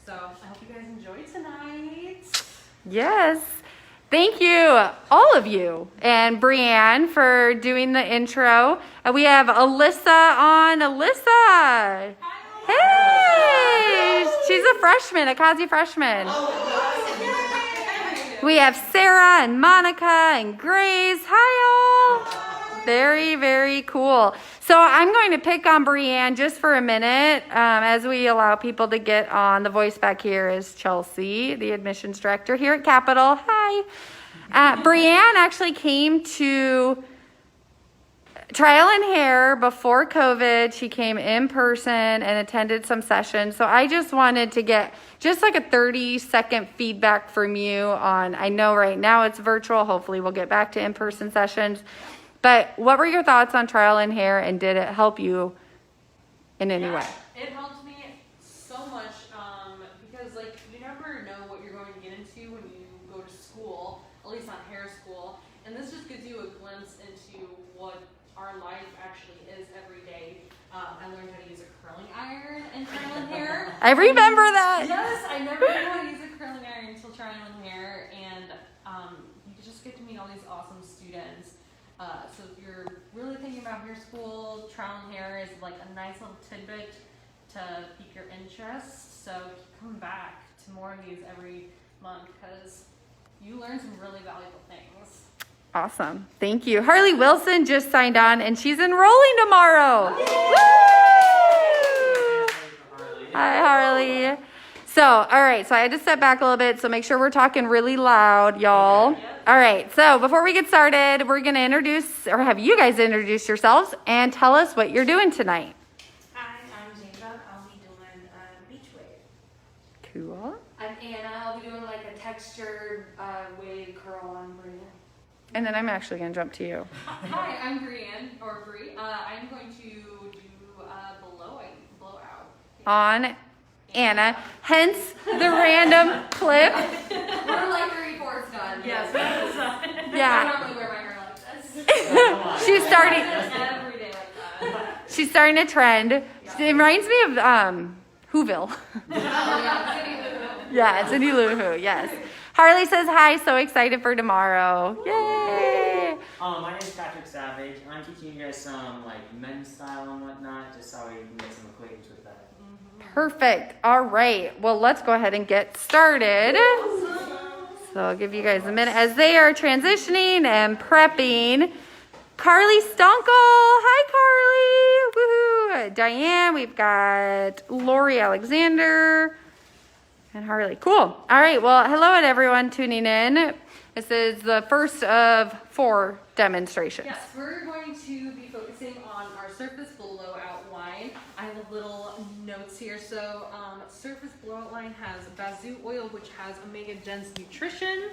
So I hope you guys enjoy tonight. Yes. Thank you, all of you, and Brianne for doing the intro. We have Alyssa on. Alyssa. Hey, she's a freshman, a Kazi freshman. We have Sarah and Monica and Grace. Hi, all. Very, very cool. So I'm going to pick on Brianne just for a minute as we allow people to get on. The voice back here is Chelsea, the admissions director here at Capitol. Hi. Brianne actually came to Trial and Hair before COVID. She came in person and attended some sessions. So I just wanted to get just like a 30-second feedback from you on, I know right now it's virtual. Hopefully we'll get back to in-person sessions. But what were your thoughts on Trial and Hair, and did it help you in any way? It helped me so much because like you never know what you're going to get into when you go to school, at least not hair school. And this just gives you a glimpse into what our life actually is every day. I learned how to use a curling iron in Trial and Hair. I remember that. Yes, I never knew how to use a curling iron until Trial and Hair, and you just get to meet all these awesome students. So if you're really thinking about hair school, Trial and Hair is like a nice little tidbit to pique your interest. So come back to more of these every month because you learn some really valuable things. Awesome. Thank you. Harley Wilson just signed on, and she's enrolling tomorrow. Woo! Hi, Harley. So, all right. So I had to step back a little bit. So make sure we're talking really loud, y'all. All right. So before we get started, we're going to introduce or have you guys introduce yourselves and tell us what you're doing tonight. Hi, I'm Java. I'll be doing beach wave. Cool. I'm Anna. I'll be doing like a textured wave curl on Brianne. And then I'm actually going to jump to you. Hi, I'm Brianne, or Bri. I'm going to do blowout. On Anna, hence the random clip. We're like 3/4 done. Yes, I Yeah. normally wear my hair like this. She's starting. every day like that. She's starting a trend. It reminds me of Whoville. Yeah, it's a new Who. Yes. Harley says hi. So excited for tomorrow. Yay! My name is Patrick Savage. I'm teaching you guys some like men's style and whatnot, just so we can get some acquaintance with that. Perfect. All right. Well, let's go ahead and get started. So I'll give you guys a minute as they are transitioning and prepping. Carly Stonkel. Hi, Carly. Woohoo. Diane. We've got Lori Alexander and Harley. Cool. All right. Well, hello to everyone tuning in. This is the first of 4 demonstrations. Yes, we're going to be focusing on our surface blowout line. I have a little notes here. So surface blowout line has bazu oil, which has omega dense nutrition,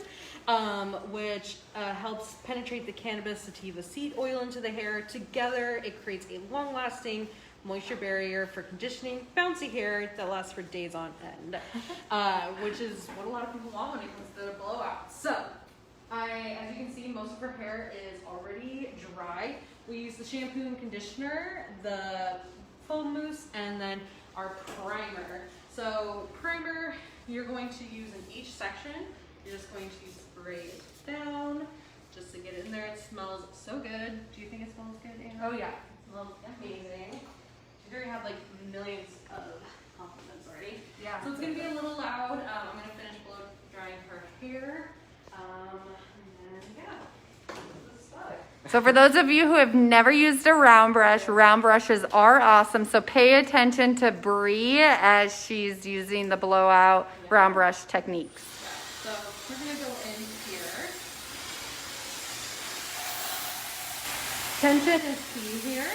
which helps penetrate the cannabis sativa seed oil into the hair. Together, it creates a long-lasting moisture barrier for conditioning bouncy hair that lasts for days on end, which is what a lot of people want when it comes to the blowout. So as you can see, most of her hair is already dry. We use the shampoo and conditioner, the foam mousse, and then our primer. So primer, you're going to use in each section. You're just going to spray it down just to get it in there. It smells so good. Do you think it smells good, Anna? Oh yeah. It smells amazing. She's already had like millions of compliments already. Yeah. So it's going to be a little loud. I'm going to finish blow drying her hair. And then, yeah, this is fun. So for those of you who have never used a round brushes are awesome. So pay attention to Bree as she's using the blowout round brush techniques. So we're going to go in here. Tension is key here.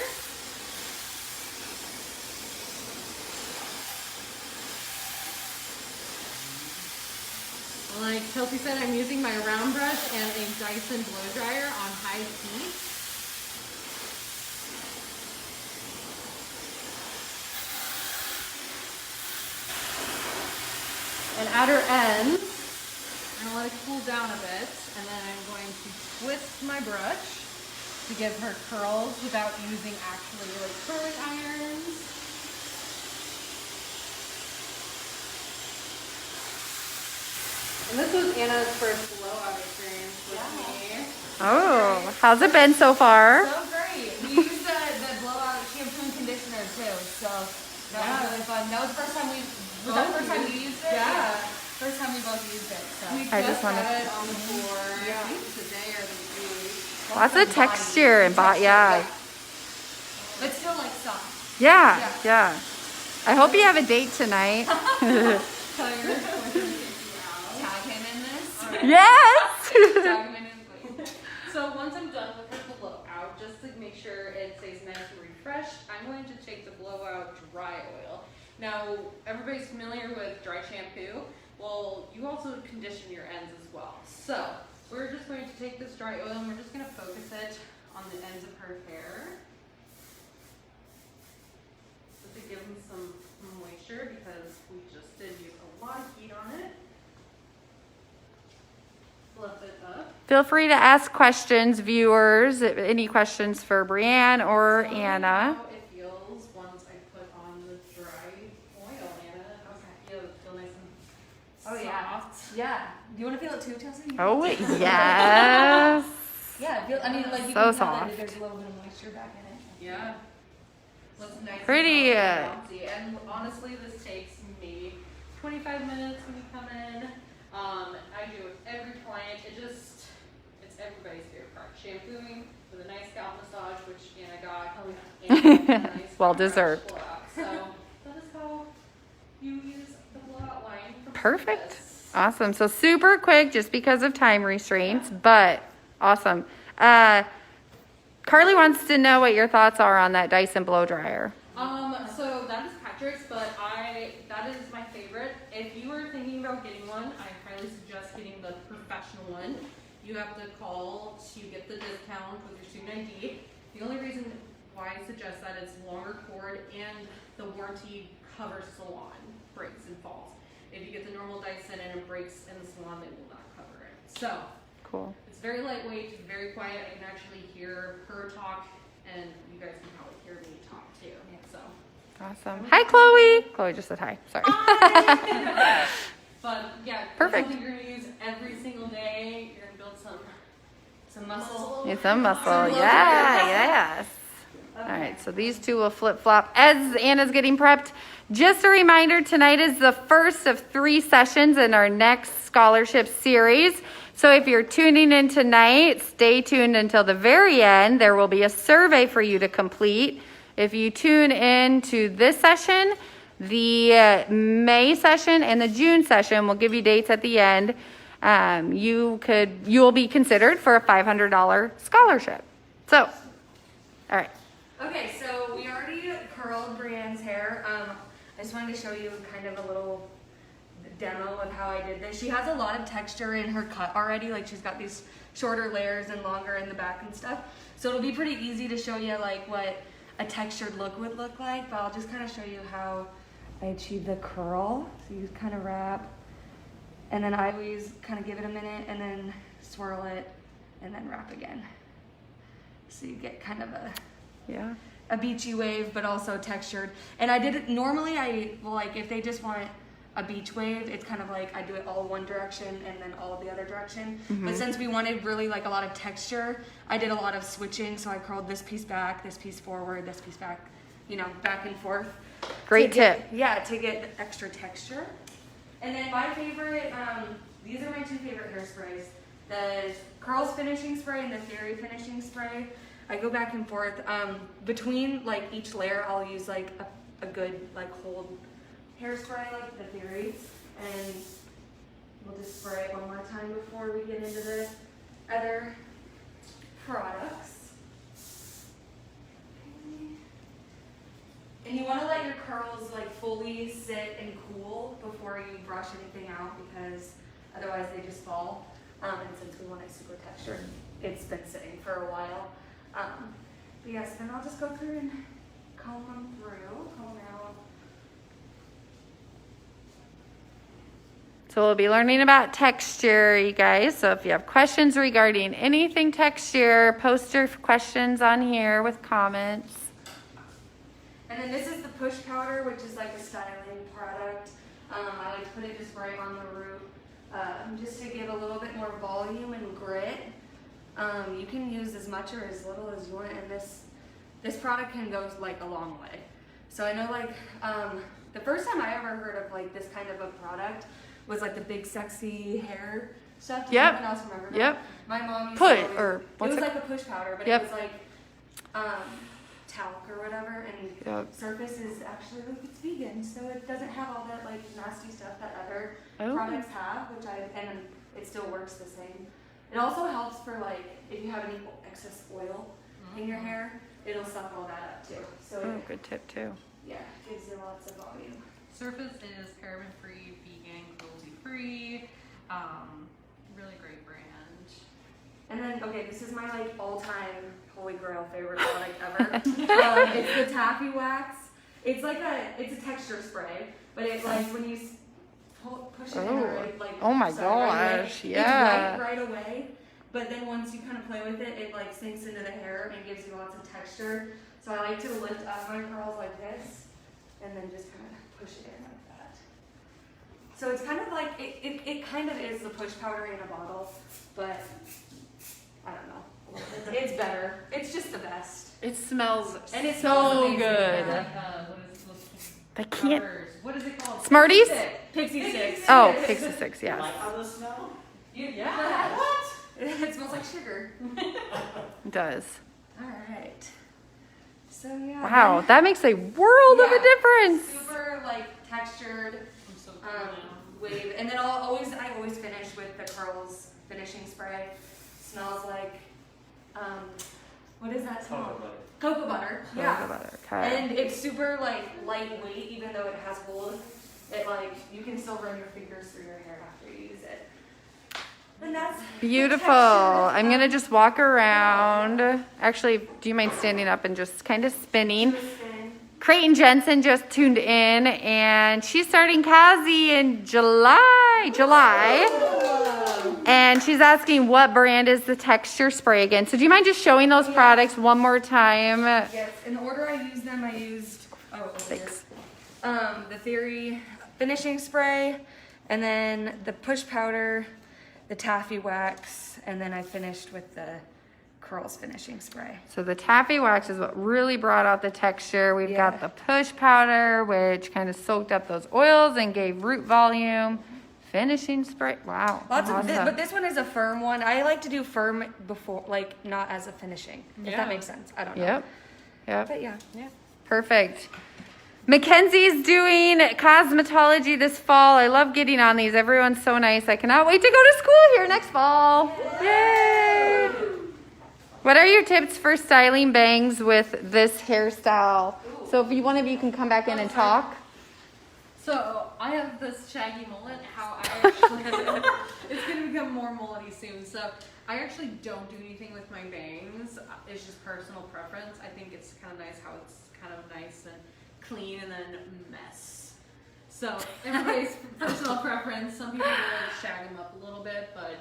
Like Chelsea said, I'm using my round brush and a Dyson blow dryer on high heat. And at her ends, I'm gonna let it cool down a bit, and then I'm going to twist my brush to give her curls without using actually like curling irons. And this was Anna's first blowout experience with me. Oh, how's it been so far? So great. We used the blowout shampoo and conditioner too, so that was really fun. That was the first time we used it? Yeah. First time we both used it. So We I just just wanna- had it on the floor. I think today or the week. Lots of texture and yeah. but still like soft. Yeah. I hope you have a date tonight. Tag him in this. Yes. Tag him in this. So once I'm done with the blowout, just to make sure it stays nice and refreshed, I'm going to take the blowout dry oil. Now, everybody's familiar with dry shampoo. Well, you also condition your ends as well. So we're just going to take this dry oil and we're just going to focus it on the ends of her hair. Just to give them some moisture because we just did use a lot of heat on it. Fluff it up. Feel free to ask questions, viewers. Any questions for Brianne or Tell me Anna? how it feels once I put on the dry oil, Anna. How's it feel nice and Oh, yeah. soft? Yeah. Do you want to feel it too, Chelsea? Oh, yes. Yeah. I mean, like you So can tell soft. that there's a little bit of moisture back in it. Yeah. Looks nice. Pretty, And bouncy. And honestly, this takes maybe 25 minutes when you come in. I do it with every client. It's everybody's favorite part. Shampooing with a nice scalp massage, which Anna got. And a nice Well fresh deserved. blowout. So that is how you use the blowout line. From Perfect. Surface. Awesome. So super quick just because of time restraints, but awesome. Carly wants to know what your thoughts are on that Dyson blow dryer. So that is Patrick's, but that is my favorite. If you are thinking about getting one, I highly suggest getting the professional one. You have to call to get the discount with your student ID. The only reason why I suggest that is longer cord and the warranty covers salon breaks and falls. If you get the normal Dyson and it breaks in the salon, they will not cover it. So Cool. it's very lightweight, it's very quiet. I can actually hear her talk, and you guys can probably hear me talk too. So. Awesome. Hi, Chloe. Chloe just said hi. Sorry. But yeah, Perfect. It's something you're gonna use every single day. You're gonna build some muscle. Need some muscle. Yeah, yes. All right, so these two will flip-flop. As Anna's getting prepped, just a reminder, tonight is the first of 3 sessions in our next scholarship series. So if you're tuning in tonight, stay tuned until the very end. There will be a survey for you to complete. If you tune in to this session, the May session and the June session, we'll give you dates at the end. You will be considered for a $500 scholarship. So, all right. Okay, so we already curled Brianne's hair. I just wanted to show you kind of a little demo of how I did this. She has a lot of texture in her cut already. Like she's got these shorter layers and longer in the back and stuff. So it'll be pretty easy to show you like what a textured look would look like. But I'll just kind of show you how I achieve the curl. So you kind of wrap, and then I always kind of give it a minute and then swirl it and then wrap again. So you get kind of a beachy wave, but also textured. And I did it normally. If they just want a beach wave, it's kind of like I do it all one direction and then all the other direction. But since we wanted really like a lot of texture, I did a lot of switching. So I curled this piece back, this piece forward, this piece back, back and forth. Great tip. To get extra texture. And then my favorite, these are my 2 favorite hairsprays. The Curls finishing spray and the Theory finishing spray. I go back and forth. Between like each layer, I'll use like a good like hold hairspray like the Theory, and we'll just spray it one more time before we get into the other products. And you want to let your curls like fully sit and cool before you brush anything out, because otherwise they just fall. And since we want it super textured, it's been sitting for a while. But yes, then I'll just go through and comb them out. So we'll be learning about texture, you guys. So if you have questions regarding anything texture, post your questions on here with comments. And then this is the push powder, which is like a styling product. I like to put it just right on the root just to give a little bit more volume and grit. You can use as much or as little as you want, and this product can go like a long way. So I know like the first time I ever heard of like this kind of a product was like the big sexy hair stuff. Does anyone else remember that? Yep. My mom used Put to always, or it what's was it? like a push powder, but Yep. it was like talc or whatever, and Yep. Surface is actually like it's vegan, so it doesn't have all that like nasty stuff that other Oh. products have, and it still works the same. It also helps for like if you have any excess oil in your hair, it'll suck all that up too. So Oh, it, good tip too. yeah, gives you lots of volume. Surface is paraben-free, vegan, cruelty-free. Really great brand. And then, okay, this is my like all-time holy grail favorite product ever. It's the Taffy Wax. It's like it's a texture spray, but it like when you push it in, or like Oh my right away, gosh, yeah. it's right away. But then once you kind of play with it, it like sinks into the hair and gives you lots of texture. So I like to lift up my curls like this, and then just kind of push it in like that. So it's kind of like it kind of is the push powder in a bottle, but I don't know. It's better. It's just the best. It smells And it so smells amazing. good. Like, what is those I can't. rubbers? What is it called? Smarties? Pixie Sticks. Oh, Pixie Six, yes. Like how those smell? Yeah. What? It smells like sugar. It does. All right. So yeah. Wow, that makes a world of a Yeah. difference. Super like textured I'm so cool now. wave, and then I always finish with the curls finishing spray. Smells like what is that smell? Cocoa butter. Yeah. Cocoa butter, okay. And it's super like lightweight, even though it has holes. It like you can still run your fingers through your hair after you use it. And that's Beautiful. the I'm gonna just walk around. Actually, do you mind standing up and just kind of spinning? texture. Creighton Jensen just tuned in, and she's starting Kazi in July. And she's asking what brand is the texture spray again. So do you mind just showing those products one more time? Yes, in the order I used them, I used Thanks. the Theory finishing spray, and then the push powder, the Taffy Wax, and then I finished with the curls finishing spray. So the Taffy Wax is what really brought out the texture. We've Yeah. got the push powder, which kind of soaked up those oils and gave root volume. Finishing spray. Wow. Lots of, awesome. but this one is a firm one. I like to do firm before, like not as a finishing. If Yeah. that makes sense. I don't know. Yep. Yep. But yeah. Perfect. Mackenzie's doing cosmetology this fall. I love getting on these. Everyone's so nice. I cannot wait to go to school here next fall. Yay! What are your tips for styling bangs with this hairstyle? So if one of you can come back in and talk. So I have this shaggy mullet. How I actually, it's gonna become more mullety soon. So I actually don't do anything with my bangs. It's just personal preference. I think it's kind of nice how it's kind of nice and clean and then mess. So everybody's personal preference. Some people really shag them up a little bit, but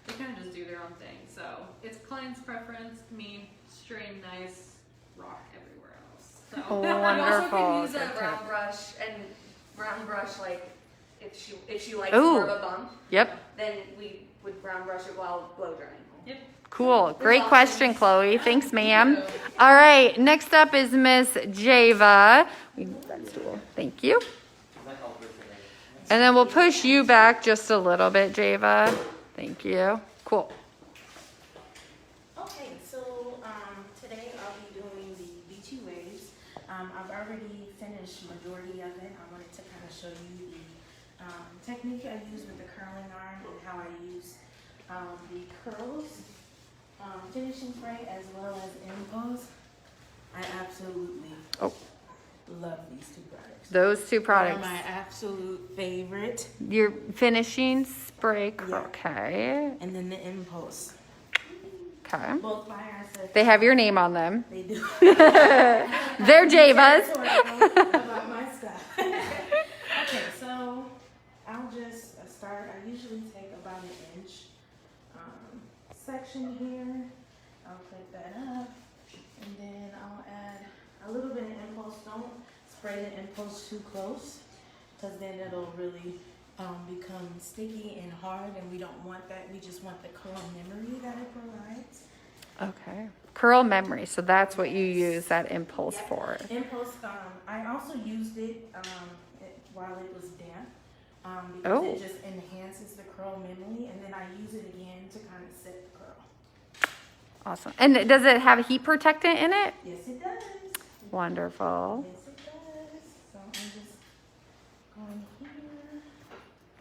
they kind of just do their own thing. So it's client's preference. Me, straight, nice, rock everywhere else. So. Oh, You also wonderful. can use Good a tip. round brush like if she likes Ooh. more of a bump, Yep. then we would brown brush it while blow drying. Yep. Cool. Great question, Chloe. Thanks, ma'am. All right. Next up is Miss Java. Thank you. And then we'll push you back just a little bit, Java. Thank you. Cool. Okay, so today I'll be doing the beachy waves. I've already finished majority of it. I wanted to kind of show you the technique I use with the curling iron and how I use the curls, finishing spray, as well as impose. I absolutely love these two products. Those two They're products. my absolute favorite. Your finishing spray. Yeah. Okay. And then the impulse. Okay. Both by ourselves. They have your name on them. They do. They're Java's. About my stuff. Okay, so I'll just start. I usually take about an inch section here. I'll clip that up, and then I'll add a little bit of impulse. Don't spray the impulse too close, because then it'll really become sticky and hard, and we don't want that. We just want the curl memory that it provides. Okay. Curl memory. So that's what you use that impulse for. Impulse, I also used it, while it was damp, because Oh. it just enhances the curl memory, and then I use it again to kind of set the curl. Awesome. And does it have a heat protectant in it? Yes, it does. Wonderful. Yes, it does. So I'm just going here.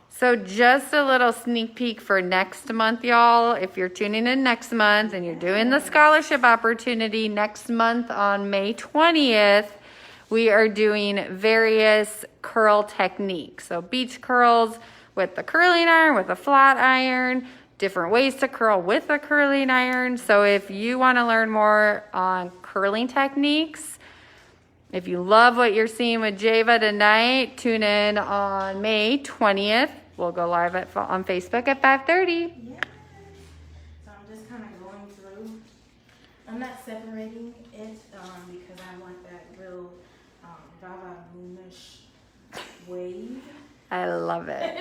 So just a little sneak peek for next month, y'all. If you're tuning in next month and you're doing the scholarship opportunity next month on May 20th, we are doing various curl techniques. So beach curls with the curling iron, with a flat iron, different ways to curl with a curling iron. So if you want to learn more on curling techniques, if you love what you're seeing with Java tonight, tune in on May 20th. We'll go live on Facebook at 5:30. Yeah. So I'm just kind of going through. I'm not separating it because I want that real Vava-boomish wave. I love it.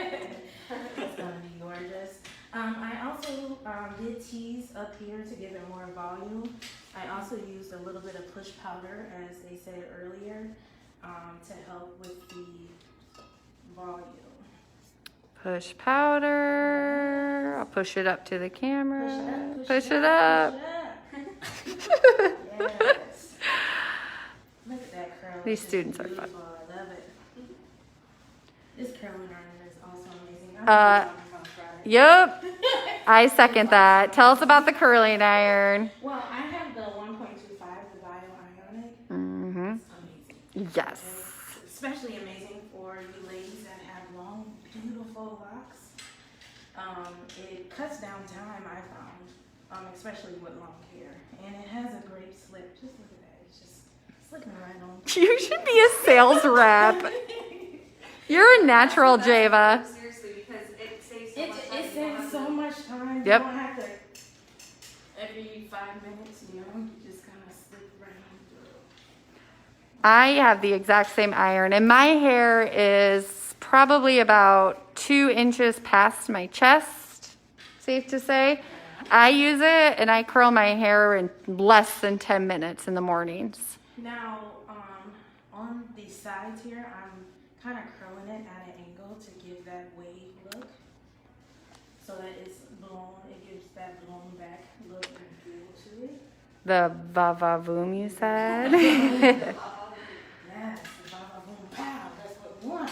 It's gonna be gorgeous. I also did tease up here to give it more volume. I also used a little bit of push powder, as they said earlier, to help with the volume. Push powder. I'll push it up to the camera. Push it up. Yes. Look at that curl. These It's students are beautiful. fun. I love it. This curling iron is also amazing. Yep. I second that. Tell us about the curling iron. Well, I have the 1.25, the bio-ionic. Mm-hmm. It's amazing. Yes. It's especially amazing for you ladies that have long, beautiful locks. It cuts down time, I found, especially with long hair. And it has a great slip. Just look at that. It's just slipping right on. You should be a sales rep. You're a natural, Java. Seriously, because it saves so It much time. saves so much time. Yep. You don't have to, every 5 minutes, you just kind of slip right on through. I have the exact same iron, and my hair is probably about 2 inches past my chest, safe to say. I use it, and I curl my hair in less than 10 minutes in the mornings. Now, on the sides here, I'm kind of curling it at an angle to give that wave look. So that it's blown, it gives that blown back look and feel to it. The va-va-voom, you said? Yes, the boom pow, that's what we want.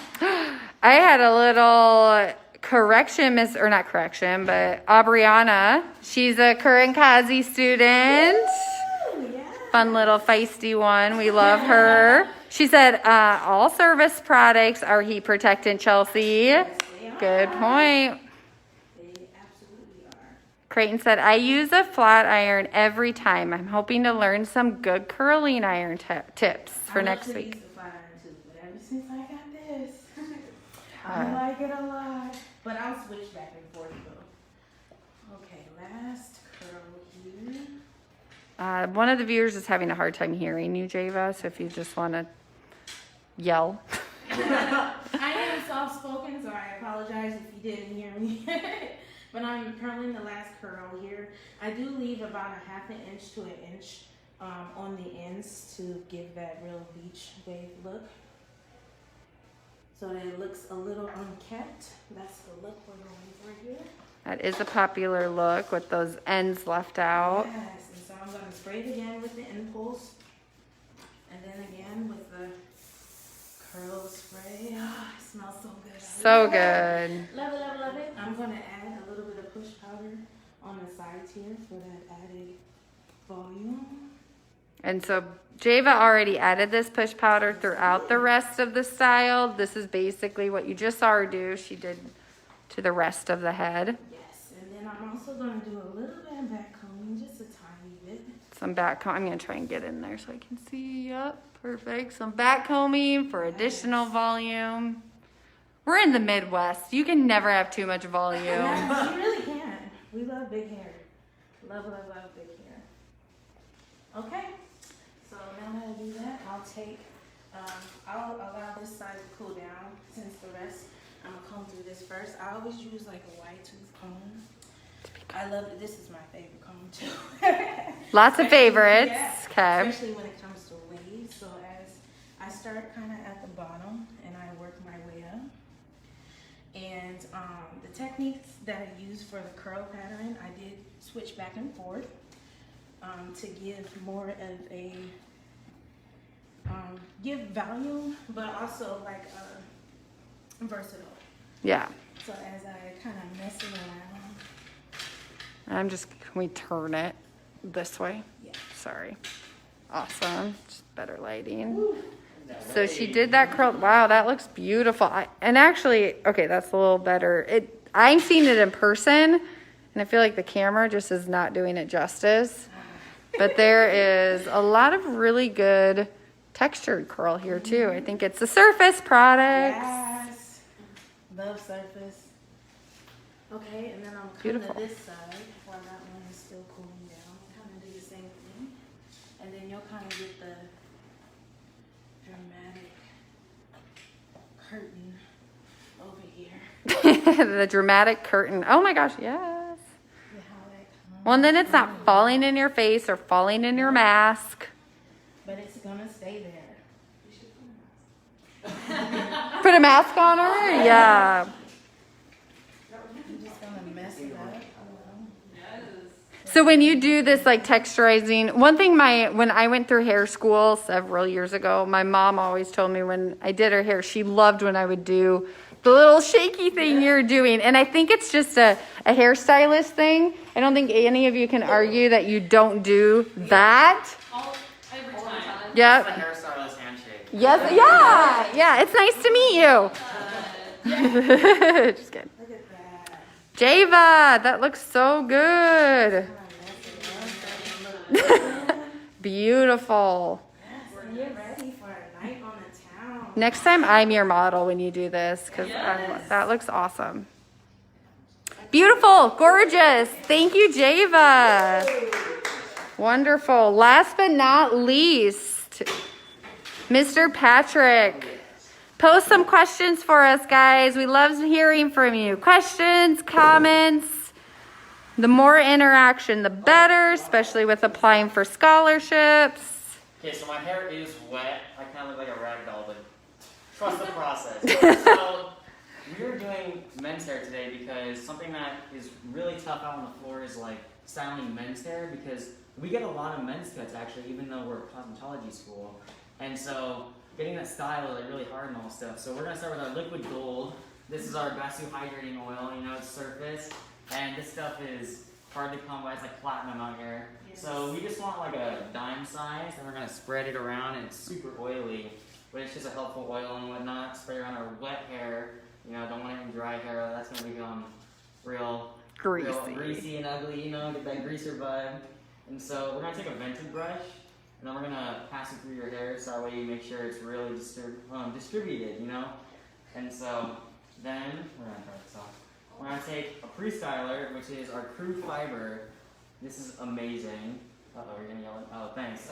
I had a little correction, not correction, but Aubriana, she's a current Kazi student. Ooh, yeah. Fun little feisty one. We love her. She said, all service products are heat protectant, Chelsea. Yes, they are. Good point. They absolutely are. Creighton said, I use a flat iron every time. I'm hoping to learn some good curling iron tips for next I week. used to fire iron too, but ever since I got this, I like it a lot. But I'll switch back and forth though. Okay, last curl here. One of the viewers is having a hard time hearing you, Java, so if you just want to yell. I am soft spoken, so I apologize if you didn't hear me. But I'm curling the last curl here. I do leave about a 1/2 inch to 1 inch on the ends to give that real beach wave look. So that it looks a little unkept. That's the look we're going for here. That is a popular look with those ends left out. Yes, and so I'm going to spray it again with the impulse. And then again with the curl spray. Oh, it smells so good. So good. Love it, love it, love it. I'm going to add a little bit of push powder on the sides here for that added volume. And so Java already added this push powder throughout the rest of the style. This is basically what you just saw her do. She did to the rest of the head. Yes, and then I'm also going to do a little bit of back combing, just a tiny bit. Some back comb. I'm going to try and get in there so I can see. Yep, perfect. Some back combing for additional volume. We're in the Midwest. You can never have too much volume. Yes, you really can. We love big hair. Love, love, love big hair. Okay, so now that I do that, I'll take, I'll allow this side to cool down since the rest I'm gonna comb through this first. I always use like a wide tooth comb. I love it. This is my favorite comb too. Lots of favorites. Yeah, Okay. especially when it comes to waves. So as I start kind of at the bottom and I work my way up. And the techniques that I use for the curl pattern, I did switch back and forth to give more of a give volume, but also like versatile. Yeah. So as I kind of mess it around, Can we turn it this way? yeah. Sorry. Awesome. Just better lighting. So she did that curl. Wow, that looks beautiful. And actually, okay, that's a little better. I've seen it in person, and I feel like the camera just is not doing it justice. But there is a lot of really good textured curl here too. I think it's the Surface products. Yes. Love Surface. Okay, and then I'm coming Beautiful. to this side while that one is still cooling down. Kind of do the same thing. And then you'll kind of get the dramatic curtain over here. The dramatic curtain. Oh my gosh, yes. Yeah, how that comes. Well, and then it's not falling in your face or falling in your mask. But it's gonna stay there. Put a mask on her? Yeah. I'm just gonna mess it up a little. So when you do this like texturizing, one thing when I went through hair school several years ago, my mom always told me when I did her hair, she loved when I would do the little shaky thing you're doing. And I think it's just a hairstylist thing. I don't think any of you can argue that you don't do that. Every time. Yep. It's the hairstylist handshake. Yes. Yeah. It's nice to meet you. Just kidding. Look at that. Java, that looks so good. Beautiful. Yes, and you're ready for a night on the town. Next time I'm your model when you do this because that looks awesome. Beautiful, gorgeous. Thank you, Java. Wonderful. Last but not least, Mr. Patrick. Post some questions for us, guys. We love hearing from you. Questions, comments. The more interaction, the better, especially with applying for scholarships. Okay, so my hair is wet. I kind of look like a rag doll, but trust the process. So we're doing men's hair today because something that is really tough out on the floor is like styling men's hair because we get a lot of men's cuts actually, even though we're a cosmetology school. And so getting that style is like really hard and all stuff. So we're gonna start with our liquid gold. This is our Basu hydrating oil, you know, it's Surface. And this stuff is hard to come by, it's like platinum out here. Yes. So we just want like a dime size and we're gonna spread it around and it's super oily. But it's just a helpful oil and whatnot. Spray around our wet hair. You know, don't want it in dry hair. That's gonna become real greasy and ugly, you know, get that greaser vibe. And so we're gonna take a vented brush and then we're gonna pass it through your hair so that way you make sure it's really distributed, you know? And so then, we're gonna try this off. We're gonna take a pre-styler, which is our Crew Fiber. This is amazing. Uh-oh, you're gonna yell at, oh, thanks.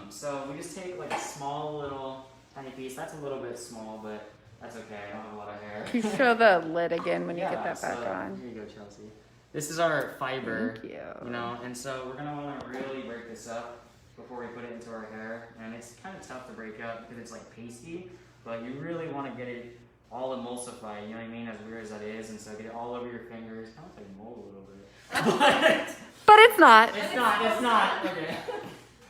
So we just take like a small little tiny piece. That's a little bit small, but that's okay. I don't have a lot of hair. Can you show the lid again when you Yeah, get that back so, on? Here you go, Chelsea. This is our fiber. Thank you. You know, and so we're gonna wanna really break this up before we put it into our hair. And it's kind of tough to break up because it's like pasty, but you really wanna get it all emulsified, you know what I mean? As weird as that is, and so get it all over your fingers. Kind of like mold a little bit. But it's not. It's not, okay.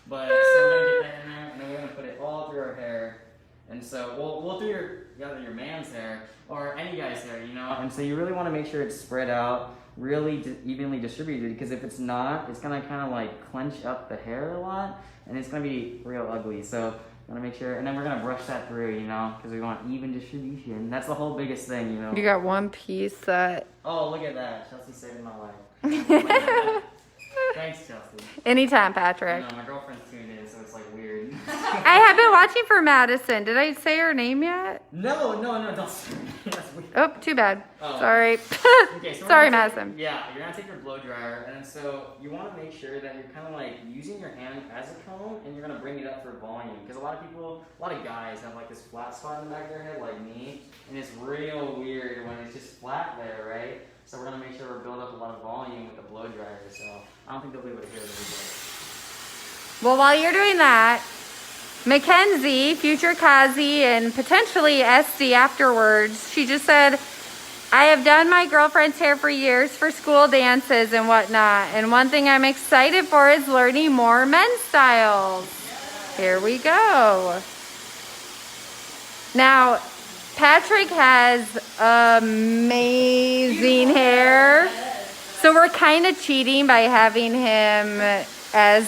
But, so we're gonna get that in there, and then we're gonna put it all through our hair. And so, we'll do your man's hair, or any guy's hair, you know? And so you really wanna make sure it's spread out, really evenly distributed, because if it's not, it's gonna kind of like clench up the hair a lot, and it's gonna be real ugly. So, you wanna make sure, and then we're gonna brush that through, you know, because we want even distribution. That's the whole biggest thing, you know? You got one piece that... Oh, look at that. Chelsea saved my life. Thanks, Chelsea. Anytime, I Patrick. know, my girlfriend's tuned in, so it's like weird. I have been watching for Madison. Did I say her name yet? No, don't say That's weird. Oh, too bad. Oh. Sorry. Okay, so Sorry, we're gonna take- Madison. Yeah, you're gonna take your blow dryer, and then so you want to make sure that you're kind of like using your hand as a comb, and you're gonna bring it up for volume. Because a lot of guys have like this flat spot in the back of their head, like me, and it's real weird when it's just flat there, right? So we're gonna make sure we build up a lot of volume with the blow dryer. So I don't think they'll be able to hear it really good. Well, while you're doing that, Mackenzie, future Kazi, and potentially Esty afterwards, she just said, I have done my girlfriend's hair for years for school dances and whatnot. And one thing I'm excited for is learning more men's styles. Here we go. Now, Patrick has amazing hair. So we're kind of cheating by having him as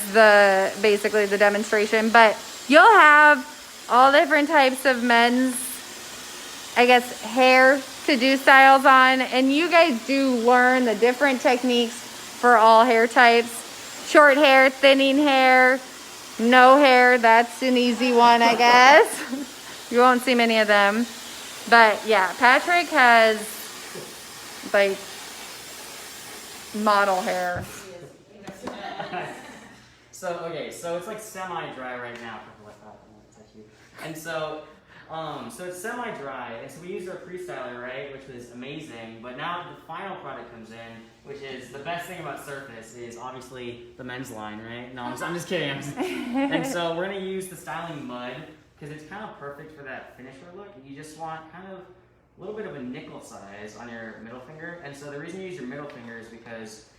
basically the demonstration. But you'll have all different types of men's, I guess, hair to do styles on, and you guys do learn the different techniques for all hair types. Short hair, thinning hair, no hair, that's an easy one, I guess. You won't see many of them. But yeah, Patrick has like model hair. So it's like semi-dry right now. And so it's semi-dry, and so we used our pre-styler, right, which was amazing, but now the final product comes in, which is the best thing about Surface is obviously the men's line, right? No, I'm just kidding. And so we're going to use the styling mud, because it's kind of perfect for that finisher look. You just want kind of a little bit of a nickel size on your middle finger, and so the reason you use your middle finger is because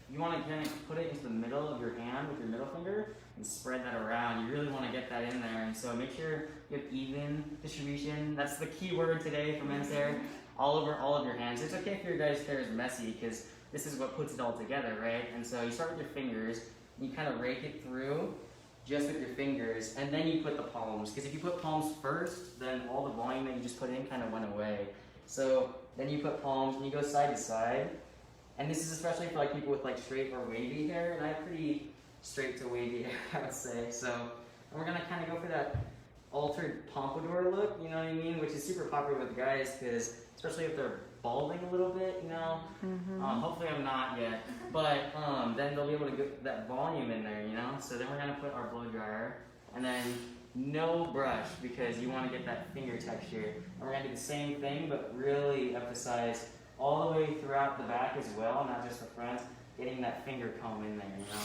you want to kind of put it into the middle of your hand with your middle finger and spread that around. You really want to get that in there, and so make sure you have even distribution. That's the key word today for men's hair. All over all of your hands. It's okay if your guys' hair is messy because this is what puts it all together, right? And so you start with your fingers, and you kind of rake it through just with your fingers, and then you put the palms. Because if you put palms first, then all the volume that you just put in kind of went away. So then you put palms, and you go side to side. And this is especially for like people with like straight or wavy hair, and I have pretty straight to wavy hair, I would say. So we're gonna kind of go for that altered pompadour look, you know what I mean? Which is super popular with guys, because especially if they're balding a little bit, you know. Hopefully I'm not yet, but then they'll be able to get that volume in there, you know. So then we're gonna put our blow dryer, and then no brush because you want to get that finger texture. And we're gonna do the same thing, but really emphasize all the way throughout the back as well, not just the front, getting that finger comb in there, you know?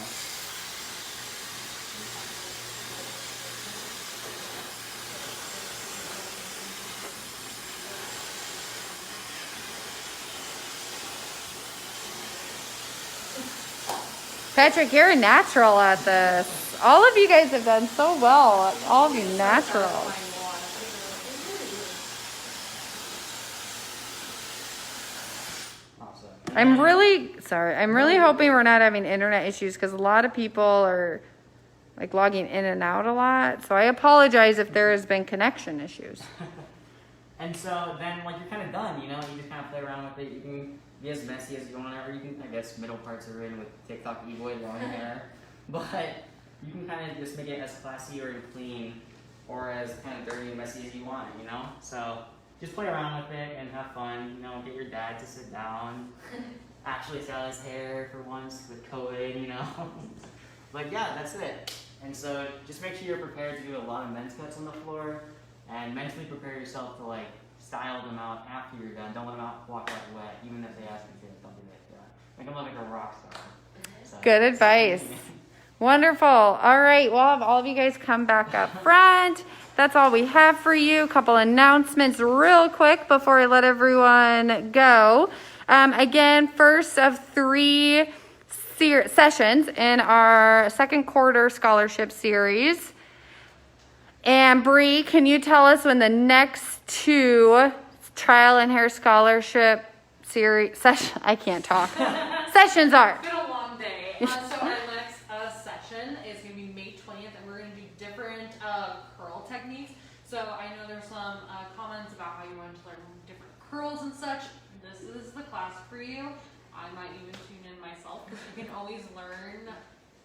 Patrick, you're a natural at this. All of you guys have done so well. All of you naturals. I'm really hoping we're not having internet issues because a lot of people are like logging in and out a lot. So I apologize if there has been connection issues. And so then like you're kind of done, you know, you just kind of play around with it. You can be as messy as you want, or you can, I guess, middle parts are in with TikTok e-boy long hair. But you can kind of just make it as classy or clean or as kind of dirty and messy as you want, you know? So just play around with it and have fun, you know, get your dad to sit down, actually style his hair for once with COVID, you know? But yeah, that's it. And so just make sure you're prepared to do a lot of men's cuts on the floor and mentally prepare yourself to like style them out after you're done. Don't let them walk out wet, even if they ask you to. Don't do that. Make them look like a rock star. So, Good advice. Wonderful. All right, we'll have all of you guys come back up front. That's all we have for you. A couple announcements real quick before I let everyone go. Again, first of 3 sessions in our second quarter scholarship series. And Bree, can you tell us when the next 2 trial and hair scholarship sessions are? It's been a long day. So our next session is going to be May 20th, and we're going to do different curl techniques. So I know there's some comments about how you want to learn different curls and such. This is the class for you. I might even tune in myself because you can always learn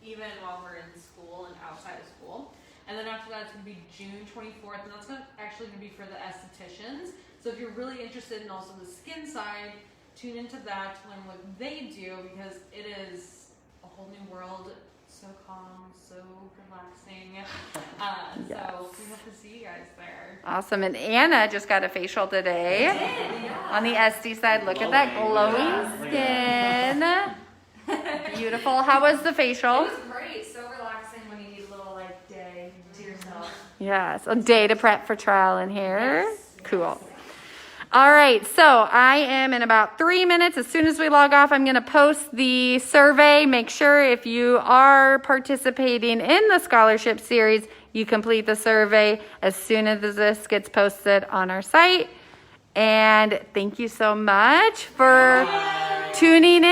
even while we're in school and outside of school. And then after that, it's going to be June 24th, and that's actually going to be for the estheticians. So if you're really interested in also the skin side, tune into that when what they do, because it is a whole new world. So calm, so relaxing. Yes. So we hope to see you guys there. Awesome. And Anna just got a facial today. On the SD side, look at that glowing skin. Beautiful. How was the facial? It was great. So relaxing when you need a little like day to yourself. Yes, a day to prep for trial and hair. Cool. All right, so I am in about 3 minutes. As soon as we log off, I'm going to post the survey. Make sure if you are participating in the scholarship series, you complete the survey as soon as this gets posted on our site. And thank you so much for tuning in.